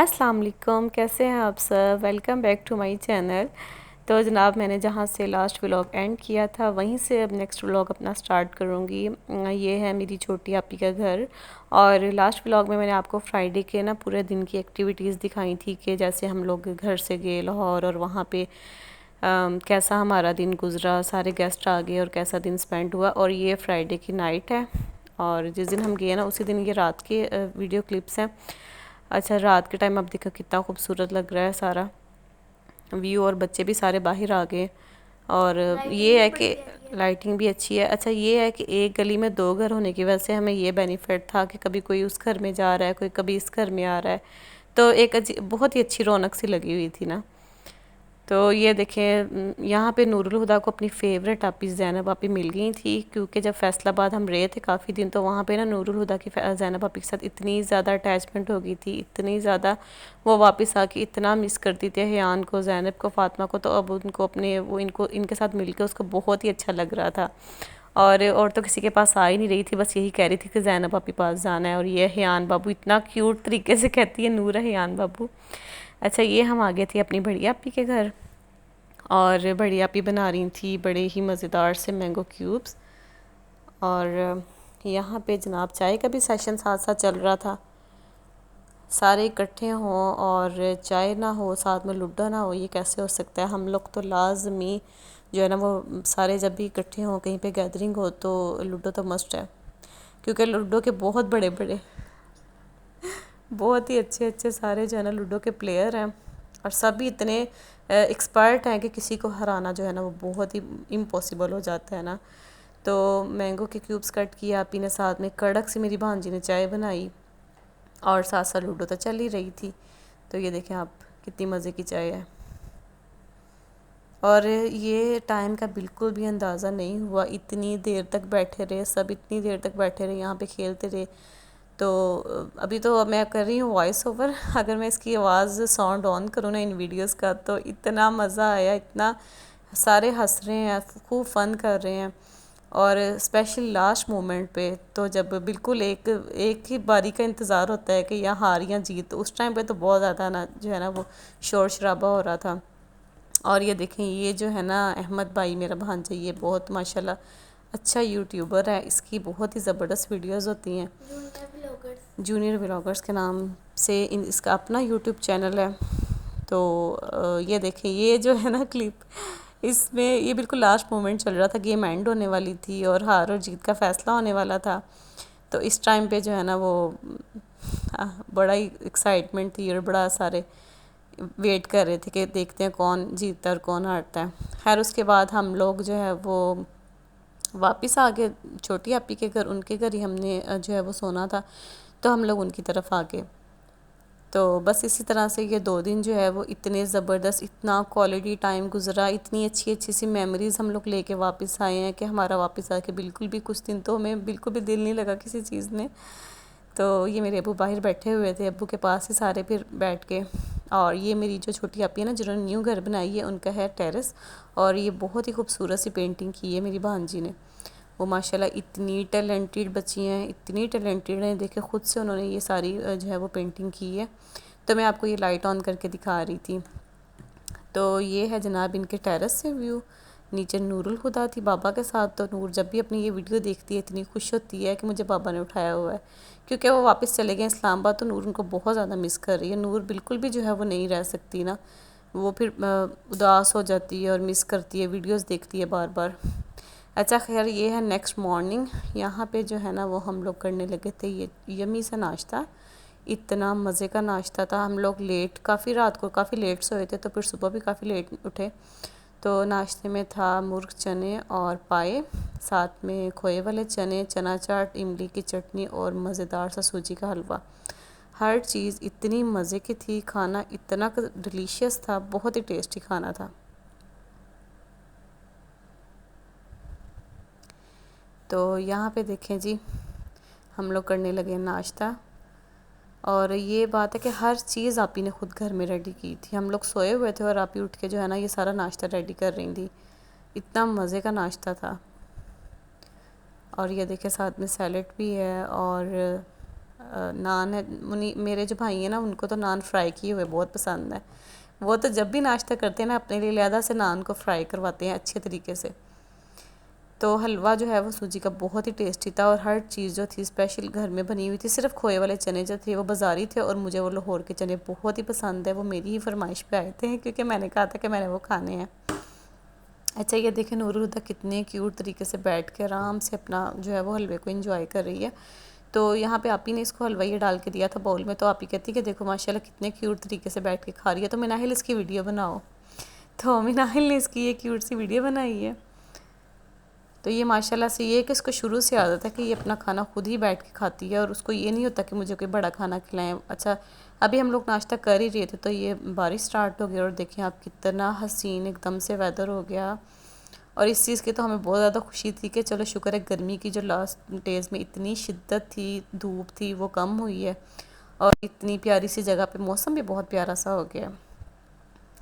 السلام علیکم، کیسے ہیں آپ سب؟ Welcome back to my channel. تو جناب میں نے جہاں سے لاسٹ ولاگ اینڈ کیا تھا وہیں سے اب نیکسٹ ولاگ اپنا سٹارٹ کروں گی۔ یہ ہے میری چھوٹی آپی کا گھر، اور لاسٹ ولاگ میں نے آپ کو فرائیڈے کے پورے دن کی ایکٹیویٹیز دکھائی تھی کہ جیسے ہم لوگ گھر سے گئے لاہور، اور وہاں پہ کیسا ہمارا دن گزرا، سارے گیسٹ آ گئے اور کیسا دن سپینڈ ہوا۔ اور یہ فرائیڈے کی نائٹ ہے، اور جس دن ہم گئے اسی دن یہ رات کے ویڈیو کلپس ہیں۔ اچھا، رات کے ٹائم اب دیکھو کتنا خوبصورت لگ رہا ہے سارا ویو، اور بچے بھی سارے باہر آ گئے، اور یہ ہے کہ لائٹنگ بھی اچھی ہے۔ اچھا، یہ ہے کہ ایک گلی میں دو گھر ہونے کی وجہ سے ہمیں یہ بینیفٹ تھا کہ کبھی کوئی اس گھر میں جا رہا ہے، کوئی کبھی اس گھر میں آ رہا ہے، تو ایک بہت ہی اچھی رونق سی لگی ہوئی تھی نا۔ تو یہ دیکھیں یہاں پہ نور الہدا کو اپنی فیوریٹ آپی زینب آپی مل گئی تھی، کیونکہ جب فیصل آباد ہم رہے تھے کافی دن، تو وہاں پہ نور الہدا کی زینب آپی کے ساتھ اتنی زیادہ اٹیچمنٹ ہو گئی تھی، اتنی زیادہ وہ واپس آ کے اتنا مس کرتی تھے حیان کو، زینب کو، فاطمہ کو۔ تو اب ان کو اپنے ان کے ساتھ مل کے اس کو بہت ہی اچھا لگ رہا تھا، اور تو کسی کے پاس آ ہی نہیں رہی تھی، بس یہی کہہ رہی تھی کہ زینب آپی پاس جانا ہے۔ اور یہ حیان بابو اتنا کیوٹ طریقے سے کہتی ہے نور حیان بابو۔ اچھا، یہ ہم آ گئے تھے اپنی بڑی آپی کے گھر، اور بڑی آپی بنا رہی تھی بڑے ہی مزیدار سے مینگو کیوبس، اور یہاں پہ جناب چائے کا بھی سیشن ساتھ ساتھ چل رہا تھا۔ سارے اکٹھے ہوں اور چائے نہ ہو، ساتھ میں لوڈو نہ ہو، یہ کیسے ہو سکتا ہے؟ ہم لوگ تو لازمی جو ہے نا وہ سارے جب بھی اکٹھے ہوں کہیں پہ گیدرنگ ہو تو لوڈو تو مسٹ ہے، کیونکہ لوڈو کے بہت بڑے بڑے بہت ہی اچھے اچھے سارے جو ہے نا لوڈو کے پلیئر ہیں، اور سب ہی اتنے ایکسپرٹ ہیں کہ کسی کو ہرانا جو ہے نا وہ بہت ہی امپاسبل ہو جاتا ہے نا۔ تو مینگو کے کیوبس کٹ کیا آپی نے، ساتھ میں کڑک سے میری بھانجی نے چائے بنائی، اور ساتھ ساتھ لوڈو تو چل ہی رہی تھی۔ تو یہ دیکھیں آپ کتنی مزے کی چائے ہے، اور یہ ٹائم کا بالکل بھی اندازہ نہیں ہوا، اتنی دیر تک بیٹھے رہے سب، اتنی دیر تک بیٹھے رہے یہاں پہ کھیلتے رہے۔ تو ابھی تو میں کر رہی ہوں وائس اوور، اگر میں اس کی آواز ساؤنڈ آن کروں نا ان ویڈیوز کا، تو اتنا مزہ آیا، اتنا سارے ہنس رہے ہیں، خوب فن کر رہے ہیں۔ اور اسپیشل لاسٹ مومنٹ پہ تو جب بالکل ایک ہی باری کا انتظار ہوتا ہے کہ یا ہار یا جیت، تو اس ٹائم پہ تو بہت زیادہ نا جو ہے نا وہ شور شرابہ ہو رہا تھا۔ اور یہ دیکھیں یہ جو ہے نا احمد بھائی میرا بھانجا، یہ بہت ماشاءاللہ اچھا یوٹیوبر ہے، اس کی بہت ہی زبردست ویڈیوز ہوتی ہیں، جونیئر ولاگرز کے نام سے اس کا اپنا یوٹیوب چینل ہے۔ تو یہ دیکھیں یہ جو ہے نا کلپ، اس میں یہ بالکل لاسٹ مومنٹ چل رہا تھا، گیم اینڈ ہونے والی تھی اور ہار اور جیت کا فیصلہ ہونے والا تھا۔ تو اس ٹائم پہ جو ہے نا وہ بڑا ہی ایکسائٹمنٹ تھی، اور بڑا سارے ویٹ کر رہے تھے کہ دیکھتے ہیں کون جیتتا ہے اور کون ہارتا ہے۔ خیر اس کے بعد ہم لوگ جو ہے وہ واپس آ گئے چھوٹی آپی کے گھر، ان کے گھر ہی ہم نے جو ہے وہ سونا تھا، تو ہم لوگ ان کی طرف آ گئے۔ تو بس اسی طرح سے یہ 2 دن جو ہے وہ اتنے زبردست، اتنا کوالٹی ٹائم گزرا، اتنی اچھی اچھی سی میموریز ہم لوگ لے کے واپس آئے ہیں کہ ہمارا واپس آ کے بالکل بھی کچھ دن تو ہمیں بالکل بھی دل نہیں لگا کسی چیز میں۔ تو یہ میرے ابو باہر بیٹھے ہوئے تھے، ابو کے پاس ہی سارے پھر بیٹھ کے، اور یہ میری جو چھوٹی آپی ہے نا جنہوں نے نیو گھر بنائی ہے، ان کا ہے ٹیرس، اور یہ بہت ہی خوبصورت سی پینٹنگ کی ہے میری بھانجی نے۔ وہ ماشاءاللہ اتنی ٹیلنٹڈ بچی ہیں، اتنی ٹیلنٹڈ ہیں، دیکھیں خود سے انہوں نے یہ ساری جو ہے وہ پینٹنگ کی ہے۔ تو میں آپ کو یہ لائٹ آن کر کے دکھا رہی تھی۔ تو یہ ہے جناب ان کے ٹیرس سے ویو، نیچے نور الہدا تھی بابا کے ساتھ۔ تو نور جب بھی اپنی یہ ویڈیو دیکھتی ہے اتنی خوش ہوتی ہے کہ مجھے بابا نے اٹھایا ہوا ہے، کیونکہ وہ واپس چلے گئے اسلام آباد، تو نور ان کو بہت زیادہ مس کر رہی ہے۔ نور بالکل بھی جو ہے وہ نہیں رہ سکتی نا، وہ پھر اداس ہو جاتی ہے اور مس کرتی ہے، ویڈیوز دیکھتی ہے بار بار۔ اچھا خیر، یہ ہے نیکسٹ مارننگ، یہاں پہ جو ہے نا وہ ہم لوگ کرنے لگے تھے یہ یمی سا ناشتہ، اتنا مزے کا ناشتہ تھا۔ ہم لوگ کافی رات کو کافی لیٹ سوئے تھے، تو پھر صبح بھی کافی لیٹ اٹھے۔ تو ناشتے میں تھا مرغ چنے اور پائے، ساتھ میں کھوئے والے چنے، چنا چاٹ، املی کی چٹنی، اور مزیدار سا سوجی کا حلوہ۔ ہر چیز اتنی مزے کی تھی، کھانا اتنا ڈیلیشیس تھا، بہت ہی ٹیسٹی کھانا تھا۔ تو یہاں پہ دیکھیں جی ہم لوگ کرنے لگے ناشتہ، اور یہ بات ہے کہ ہر چیز آپی نے خود گھر میں ریڈی کی تھی۔ ہم لوگ سوئے ہوئے تھے اور آپی اٹھ کے جو ہے نا یہ سارا ناشتہ ریڈی کر رہی تھی، اتنا مزے کا ناشتہ تھا۔ اور یہ دیکھیں ساتھ میں سیلڈ بھی ہے، اور نان ہے، میرے جو بھائی ہیں نا ان کو تو نان فرائی کیے ہوئے بہت پسند ہے. وہ تو جب بھی ناشتہ کرتے ہیں نا اپنے لیے علیحدہ سے نان کو فرائی کرواتے ہیں اچھے طریقے سے. تو حلوہ جو ہے وہ سوجی کا بہت ہی ٹیسٹی تھا، اور ہر چیز جو تھی اسپیشل گھر میں بنی ہوئی تھی. صرف کھوئے والے چنے جو تھے وہ بازاری تھے، اور مجھے وہ لاہور کے چنے بہت ہی پسند ہے. وہ میری ہی فرمائش پہ آئے تھے کیونکہ میں نے کہا تھا کہ میں نے وہ کھانے ہیں. اچھا یہ دیکھیں نور الہدیٰ کتنے کیوٹ طریقے سے بیٹھ کے آرام سے اپنا جو ہے وہ حلوے کو انجوائے کر رہی ہے. تو یہاں پہ آپی نے اس کو حلوہ یہ ڈال کے دیا تھا باؤل میں، تو آپی کہتی کہ دیکھو ماشاءاللہ کتنے کیوٹ طریقے سے بیٹھ کے کھا رہی ہے، تو مناہل اس کی ویڈیو بناؤ. تو مناہل نے اس کی یہ کیوٹ سی ویڈیو بنائی ہے. تو یہ ماشاءاللہ سے یہ کہ اس کو شروع سے عادت ہے کہ یہ اپنا کھانا خود ہی بیٹھ کے کھاتی ہے، اور اس کو یہ نہیں ہوتا کہ مجھے کوئی بڑا کھانا کھلائیں. اچھا ابھی ہم لوگ ناشتہ کر ہی رہے تھے تو یہ بارش سٹارٹ ہو گئی، اور دیکھیں آپ کتنا حسین ایک دم سے ویدر ہو گیا. اور اس چیز کی تو ہمیں بہت زیادہ خوشی تھی کہ چلو شکر ہے گرمی کی جو لاسٹ ڈیز میں اتنی شدت تھی، دھوپ تھی، وہ کم ہوئی ہے، اور اتنی پیاری سی جگہ پہ موسم بھی بہت پیارا سا ہو گیا،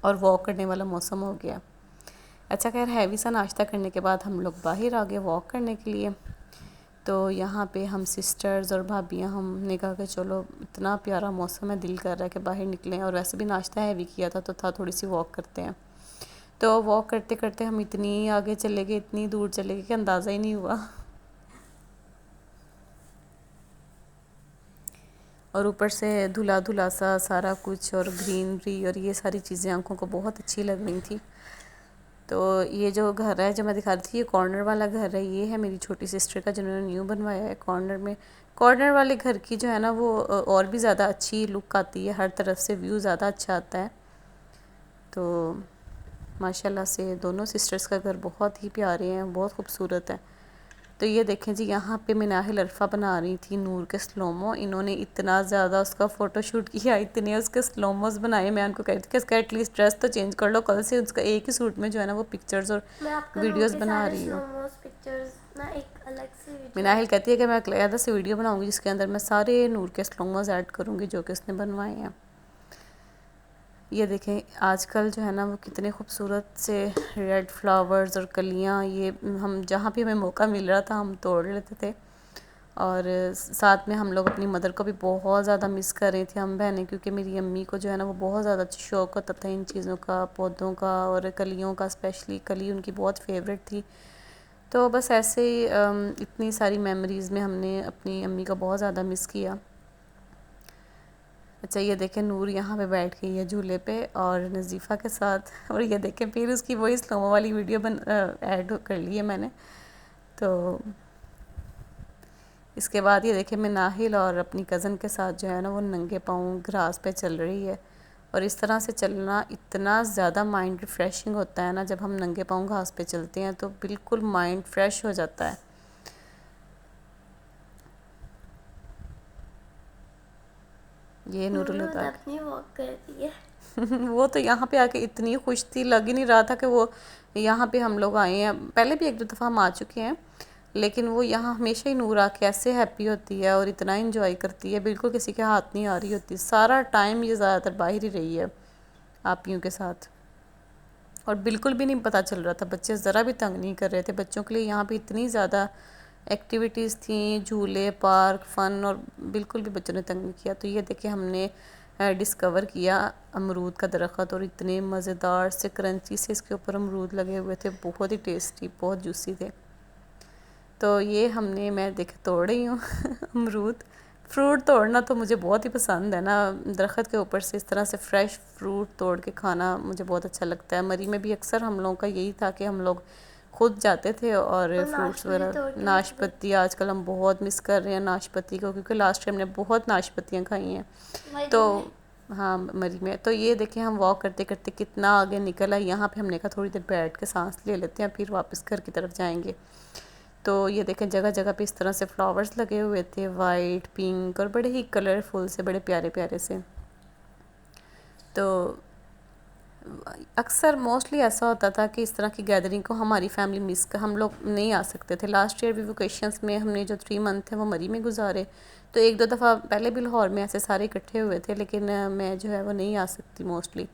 اور واک کرنے والا موسم ہو گیا. اچھا خیر ہیوی سا ناشتہ کرنے کے بعد ہم لوگ باہر آ گئے واک کرنے کے لیے. تو یہاں پہ ہم سسٹرز اور بھابیاں ہم نے کہا کہ چلو اتنا پیارا موسم ہے، دل کر رہا ہے کہ باہر نکلیں، اور ویسے بھی ناشتہ ہیوی کیا تھا تو تھوڑی سی واک کرتے ہیں. تو واک کرتے کرتے ہم اتنی آگے چلے گئے، اتنی دور چلے گئے کہ اندازہ ہی نہیں ہوا. اور اوپر سے دھلا دھلا سا سارا کچھ، اور گرینری، اور یہ ساری چیزیں آنکھوں کو بہت اچھی لگ رہی تھیں. تو یہ جو گھر ہے جو میں دکھا رہی تھی، یہ کارنر والا گھر ہے. یہ ہے میری چھوٹی سسٹر کا جنہوں نے نیو بنوایا ہے کارنر میں. کارنر والے گھر کی جو ہے نا وہ اور بھی زیادہ اچھی لک آتی ہے، ہر طرف سے ویو زیادہ اچھا آتا ہے. تو ماشاءاللہ سے دونوں سسٹرز کا گھر بہت ہی پیارے ہیں، بہت خوبصورت ہے. تو یہ دیکھیں جی یہاں پہ مناہل عرفہ بنا رہی تھی نور کے سلومو. انہوں نے اتنا زیادہ اس کا فوٹو شوٹ کیا، اتنے اس کے سلوموز بنائے. میں ان کو کہتی تھی کہ اس کا ایٹ لیسٹ ڈریس تو چینج کر لو، کل سے اس کا ایک ہی سوٹ میں جو ہے نا وہ پکچرز اور ویڈیوز بنا رہی ہوں. مناہل کہتی ہے کہ میں علیحدہ سے ویڈیو بناؤں گی جس کے اندر میں سارے نور کے سلوموز ایڈ کروں گی جو کہ اس نے بنوائے ہیں. یہ دیکھیں آج کل جو ہے نا وہ کتنے خوبصورت سے ریڈ فلاورز اور کلیاں، یہ ہم جہاں بھی ہمیں موقع مل رہا تھا ہم توڑ لیتے تھے. اور ساتھ میں ہم لوگ اپنی مدر کو بھی بہت زیادہ مس کر رہے تھے ہم بہنیں، کیونکہ میری امی کو جو ہے نا وہ بہت زیادہ شوق ہوتا تھا ان چیزوں کا، پودوں کا اور کلیوں کا. اسپیشلی کلی ان کی بہت فیوریٹ تھی. تو بس ایسے ہی اتنی ساری میموریز میں ہم نے اپنی امی کو بہت زیادہ مس کیا. اچھا یہ دیکھیں نور یہاں پہ بیٹھ گئی ہے جھولے پہ اور نظیفہ کے ساتھ. اور یہ دیکھیں پھر اس کی وہی سلومو والی ویڈیو ایڈ کر لی ہے میں نے. تو اس کے بعد یہ دیکھیں مناہل اور اپنی کزن کے ساتھ جو ہے نا وہ ننگے پاؤں گراس پہ چل رہی ہے. اور اس طرح سے چلنا اتنا زیادہ مائنڈ ریفریشنگ ہوتا ہے نا، جب ہم ننگے پاؤں گھاس پہ چلتے ہیں تو بالکل مائنڈ فریش ہو جاتا ہے. یہ نور الہدیٰ اپنی واک کرتی ہے. وہ تو یہاں پہ آ کے اتنی خوش تھی، لگ ہی نہیں رہا تھا کہ وہ یہاں پہ ہم لوگ آئے ہیں. پہلے بھی ایک دو دفعہ ہم آ چکے ہیں، لیکن وہ یہاں ہمیشہ ہی نور آ کے ایسے ہیپی ہوتی ہے اور اتنا انجوائے کرتی ہے، بالکل کسی کے ہاتھ نہیں آ رہی ہوتی. سارا ٹائم یہ زیادہ تر باہر ہی رہی ہے آپیوں کے ساتھ، اور بالکل بھی نہیں پتہ چل رہا تھا. بچے ذرا بھی تنگ نہیں کر رہے تھے. بچوں کے لیے یہاں پہ اتنی زیادہ ایکٹیویٹیز تھیں، جھولے، پارک، فن، اور بالکل بھی بچوں نے تنگ نہیں کیا. تو یہ دیکھیں ہم نے ڈسکور کیا امرود کا درخت، اور اتنے مزیدار سے کرنچی سے اس کے اوپر امرود لگے ہوئے تھے، بہت ہی ٹیسٹی، بہت جوسی تھے. تو یہ میں دیکھ توڑ رہی ہوں امرود. فروٹ توڑنا تو مجھے بہت ہی پسند ہے نا، درخت کے اوپر سے اس طرح سے فریش فروٹ توڑ کے کھانا مجھے بہت اچھا لگتا ہے. مری میں بھی اکثر ہم لوگوں کا یہی تھا کہ ہم لوگ خود جاتے تھے اور فروٹس وغیرہ. ناشپتی آج کل ہم بہت مس کر رہے ہیں ناشپتی کو، کیونکہ لاسٹ ٹائم ہم نے بہت ناشپتیاں کھائی ہیں. تو ہاں مری میں. تو یہ دیکھیں ہم واک کرتے کرتے کتنا آگے نکل آئے. یہاں پہ ہم نے کہا تھوڑی دیر بیٹھ کے سانس لے لیتے ہیں، پھر واپس گھر کی طرف جائیں گے. تو یہ دیکھیں جگہ جگہ پہ اس طرح سے فلاورز لگے ہوئے تھے، وائٹ، پنک، اور بڑے ہی کلرفل سے، بڑے پیارے پیارے سے. تو اکثر موسٹلی ایسا ہوتا تھا کہ اس طرح کی گیدرنگ کو ہماری فیملی ہم لوگ نہیں آ سکتے تھے. لاسٹ ایئر بھی ویکیشنز میں ہم نے جو 3 منتھ تھے وہ مری میں گزارے. تو ایک دو دفعہ پہلے بھی لاہور میں ایسے سارے اکٹھے ہوئے تھے، لیکن میں جو ہے وہ نہیں آ سکتی موسٹلی.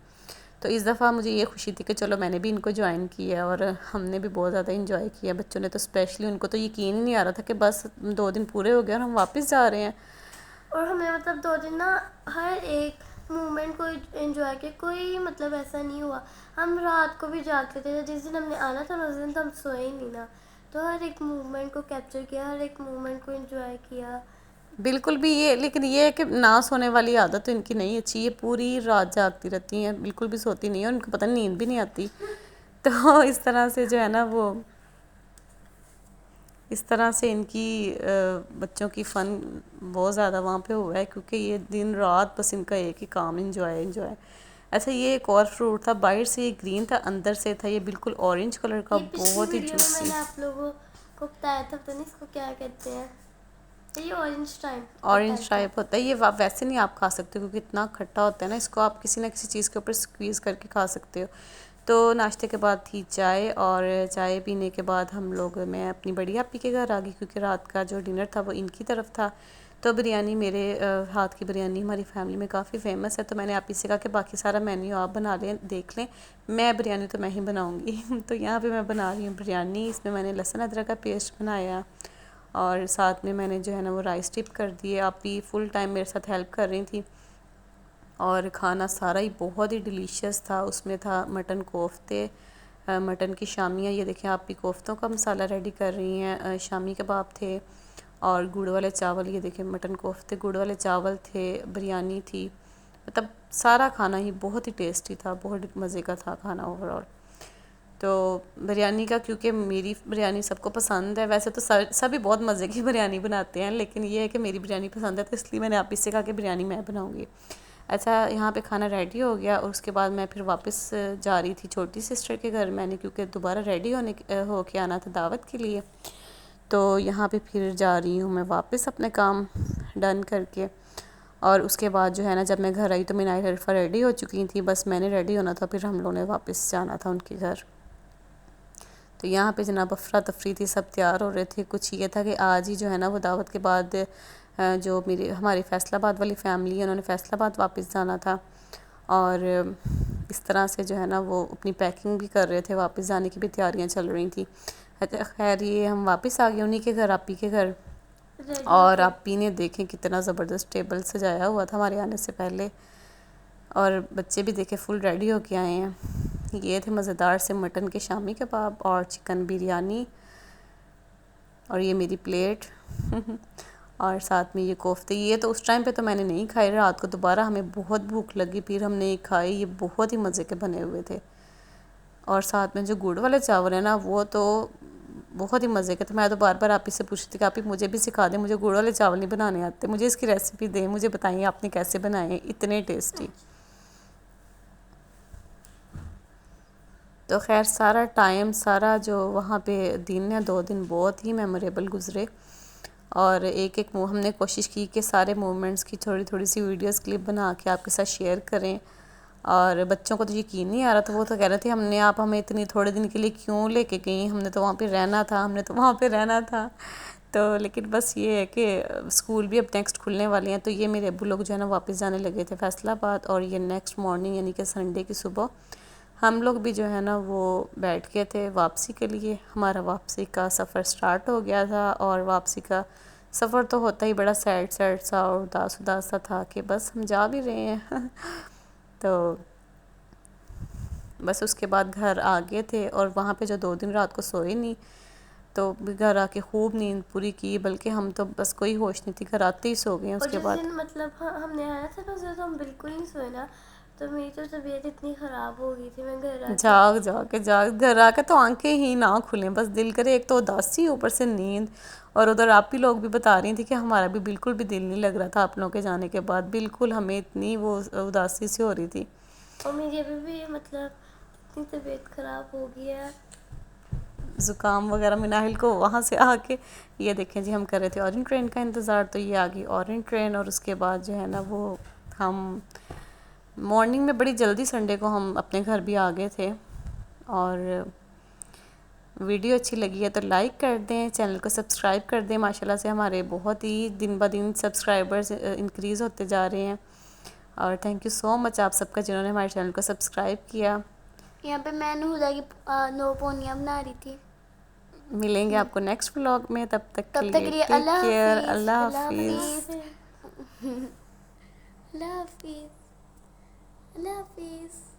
تو اس دفعہ مجھے یہ خوشی تھی کہ چلو میں نے بھی ان کو جوائن کیا، اور ہم نے بھی بہت زیادہ انجوائے کیا. بچوں نے تو اسپیشلی، ان کو تو یقین ہی نہیں آ رہا تھا کہ بس 2 دن پورے ہو گئے اور ہم واپس جا رہے ہیں. اور ہمیں مطلب 2 دن نا ہر ایک مومنٹ کو انجوائے کیا, کوئی مطلب ایسا نہیں ہوا. ہم رات کو بھی جاگتے تھے, جس دن ہم نے آنا تھا اس دن تو ہم سوئے ہی نہیں نا, تو ہر ایک مومنٹ کو کیپچر کیا, ہر ایک مومنٹ کو انجوائے کیا. بالکل بھی یہ, لیکن یہ ہے کہ نہ سونے والی عادت تو ان کی نہیں اچھی, یہ پوری رات جاگتی رہتی ہیں, بالکل بھی سوتی نہیں ہیں, ان کو پتہ نیند بھی نہیں آتی. تو اس طرح سے جو ہے نا وہ اس طرح سے ان کی بچوں کی فن بہت زیادہ وہاں پہ ہوا ہے, کیونکہ یہ دن رات بس ان کا ایک ہی کام انجوائے. ایسا یہ ایک اور فروٹ تھا, باہر سے یہ گرین تھا, اندر سے تھا یہ بالکل اورنج کلر کا, یہ پچھلی بہت ہی ویڈیو میں جوسی. نے آپ لوگوں کو بتایا تھا, پتہ نہیں اس کو کیا کہتے ہیں, یہ اورنج ٹائپ اورنج ٹائپ ہوتا ہے یہ, ویسے نہیں آپ کھا سکتے کیونکہ اتنا کھٹا ہوتا ہے نا, اس کو آپ کسی نہ کسی چیز کے اوپر سکویز کر کے کھا سکتے ہو. تو ناشتے کے بعد تھی چائے, اور چائے پینے کے بعد ہم لوگ, میں اپنی بڑی آپی کے گھر آ گئی, کیونکہ رات کا جو ڈنر تھا وہ ان کی طرف تھا. تو بریانی, میرے ہاتھ کی بریانی ہماری فیملی میں کافی فیمس ہے, تو میں نے آپی سے کہا کہ باقی سارا مینیو آپ بنا لیں, دیکھ لیں, میں بریانی تو میں ہی بناؤں گی. تو یہاں پہ میں بنا رہی ہوں بریانی, اس میں میں نے لہسن ادرک کا پیسٹ بنایا, اور ساتھ میں نے جو ہے نا وہ رائس ٹپ کر دیے. آپی فل ٹائم میرے ساتھ ہیلپ کر رہی تھیں, اور کھانا سارا ہی بہت ہی ڈیلیشیس تھا. اس میں تھا مٹن کوفتے, مٹن کی شامیاں, یہ دیکھیں آپی کوفتوں کا مسالہ ریڈی کر رہی ہیں, شامی کباب تھے, اور گڑ والے چاول, یہ دیکھیں مٹن کوفتے, گڑ والے چاول تھے, بریانی تھی. مطلب سارا کھانا ہی بہت ہی ٹیسٹی تھا, بہت مزے کا تھا کھانا اوور آل. تو بریانی کا, کیونکہ میری بریانی سب کو پسند ہے, ویسے تو سبھی بہت مزے کی بریانی بناتے ہیں, لیکن یہ ہے کہ میری بریانی پسند ہے, تو اس لیے میں نے آپی سے کہا کہ بریانی میں بناؤں گی. اچھا, یہاں پہ کھانا ریڈی ہو گیا, اور اس کے بعد میں پھر واپس جا رہی تھی چھوٹی سسٹر کے گھر میں نے, کیونکہ دوبارہ ریڈی ہو کے آنا تھا دعوت کے لیے. تو یہاں پہ پھر جا رہی ہوں میں واپس اپنے کام ڈن کر کے. اور اس کے بعد جو ہے نا جب میں گھر آئی تو میری نائل عرفہ ریڈی ہو چکی تھی, بس میں نے ریڈی ہونا تھا, پھر ہم لوگوں نے واپس جانا تھا ان کے گھر. تو یہاں پہ جناب افراتفری تھی, سب تیار ہو رہے تھے. کچھ یہ تھا کہ آج ہی جو ہے نا وہ دعوت کے بعد جو ہماری فیصل آباد والی فیملی ہے, انہوں نے فیصل آباد واپس جانا تھا, اور اس طرح سے جو ہے نا وہ اپنی پیکنگ بھی کر رہے تھے, واپس جانے کی بھی تیاریاں چل رہی تھیں. خیر یہ ہم واپس آ گئے انہی کے گھر, آپی کے گھر, ریڈی ہو اور کے. آپی نے دیکھیں کتنا زبردست ٹیبل سجایا ہوا تھا ہمارے آنے سے پہلے, اور بچے بھی دیکھے فل ریڈی ہو کے آئے ہیں. یہ تھے مزیدار سے مٹن کے شامی کباب, اور چکن بریانی, اور یہ میری پلیٹ, اور ساتھ میں یہ کوفتے. یہ تو اس ٹائم پہ تو میں نے نہیں کھائی, رات کو دوبارہ ہمیں بہت بھوک لگی, پھر ہم نے کھائی. یہ بہت ہی مزے کے بنے ہوئے تھے. اور ساتھ میں جو گڑ والے چاول ہیں نا وہ تو بہت ہی مزے کے تھے. میں تو بار بار آپی سے پوچھتی تھی کہ آپی مجھے بھی سکھا دیں, مجھے گڑ والے چاول نہیں بنانے آتے, مجھے اس کی ریسیپی دیں, مجھے بتائیں آپ نے کیسے بنائے ہیں, اتنے ٹیسٹی. تو خیر سارا ٹائم, سارا جو وہاں پہ دن ہے, 2 دن بہت ہی میموریبل گزرے, اور ایک ایک ہم نے کوشش کی کہ سارے مومنٹس کی تھوڑی تھوڑی سی ویڈیوز کلپ بنا کے آپ کے ساتھ شیئر کریں. اور بچوں کو تو یقین نہیں آ رہا تھا, وہ تو کہہ رہے تھے آپ ہمیں اتنی تھوڑے دن کے لیے کیوں لے کے گئیں, ہم نے تو وہاں پہ رہنا تھا, ہم نے تو وہاں پہ رہنا تھا. تو لیکن بس یہ ہے کہ اسکول بھی اب نیکسٹ کھلنے والے ہیں, تو یہ میرے ابو لوگ جو ہے نا واپس جانے لگے تھے فیصل آباد, اور یہ نیکسٹ مارننگ یعنی کہ سنڈے کی صبح ہم لوگ بھی جو ہے نا وہ بیٹھ گئے تھے واپسی کے لیے. ہمارا واپسی کا سفر سٹارٹ ہو گیا تھا, اور واپسی کا سفر تو ہوتا ہی بڑا سیڈ سا اور اداس سا تھا کہ بس ہم جا بھی رہے ہیں. تو بس اس کے بعد گھر آ گئے تھے, اور وہاں پہ جو 2 دن رات کو سوئے نہیں, تو گھر آ کے خوب نیند پوری کی, بلکہ ہم تو بس کوئی ہوش نہیں تھی, گھر آتے ہی سو گئے ہیں اس اور کے جس بعد. دن مطلب ہم نے آیا تھا نا, اس دن تو ہم بالکل نہیں سوئے نا, تو میری تو طبیعت اتنی خراب ہو گئی تھی, میں گھر آ کے گھر آ کے تو آنکھیں ہی نہ کھلیں, بس دل کرے, ایک تو اداسی اوپر سے نیند, اور ادھر آپی لوگ بھی بتا رہی تھی کہ ہمارا بھی بالکل بھی دل نہیں لگ رہا تھا آپ لوگوں کے جانے کے بعد, بالکل ہمیں اتنی وہ اداسی سی ہو رہی تھی. اور میری ابھی بھی مطلب اتنی طبیعت خراب ہو گئی ہے. زکام وغیرہ مناحل کو وہاں سے آ کے, یہ دیکھیں جی ہم کر رہے تھے اورنج ٹرین کا انتظار, تو یہ آ گئی اورنج ٹرین, اور اس کے بعد جو ہے نا وہ ہم مارننگ میں بڑی جلدی سنڈے کو ہم اپنے گھر بھی آ گئے تھے. اور ویڈیو اچھی لگی ہے تو لائک کر دیں, چینل کو سبسکرائب کر دیں. ماشاءاللہ سے ہمارے بہت ہی دن بہ دن سبسکرائبرز انکریز ہوتے جا رہے ہیں, اور تھینک یو سو مچ آپ سب کا جنہوں نے ہمارے چینل کو سبسکرائب کیا. یہاں پہ میں نہدا کی 9 پونیاں بنا رہی تھی. ملیں گے آپ کو نیکسٹ ولاگ میں, تب تک کے کے لیے ٹیک اللہ کیئر, حافظ. اللہ اللہ حافظ. حافظ. اللہ حافظ. اللہ حافظ.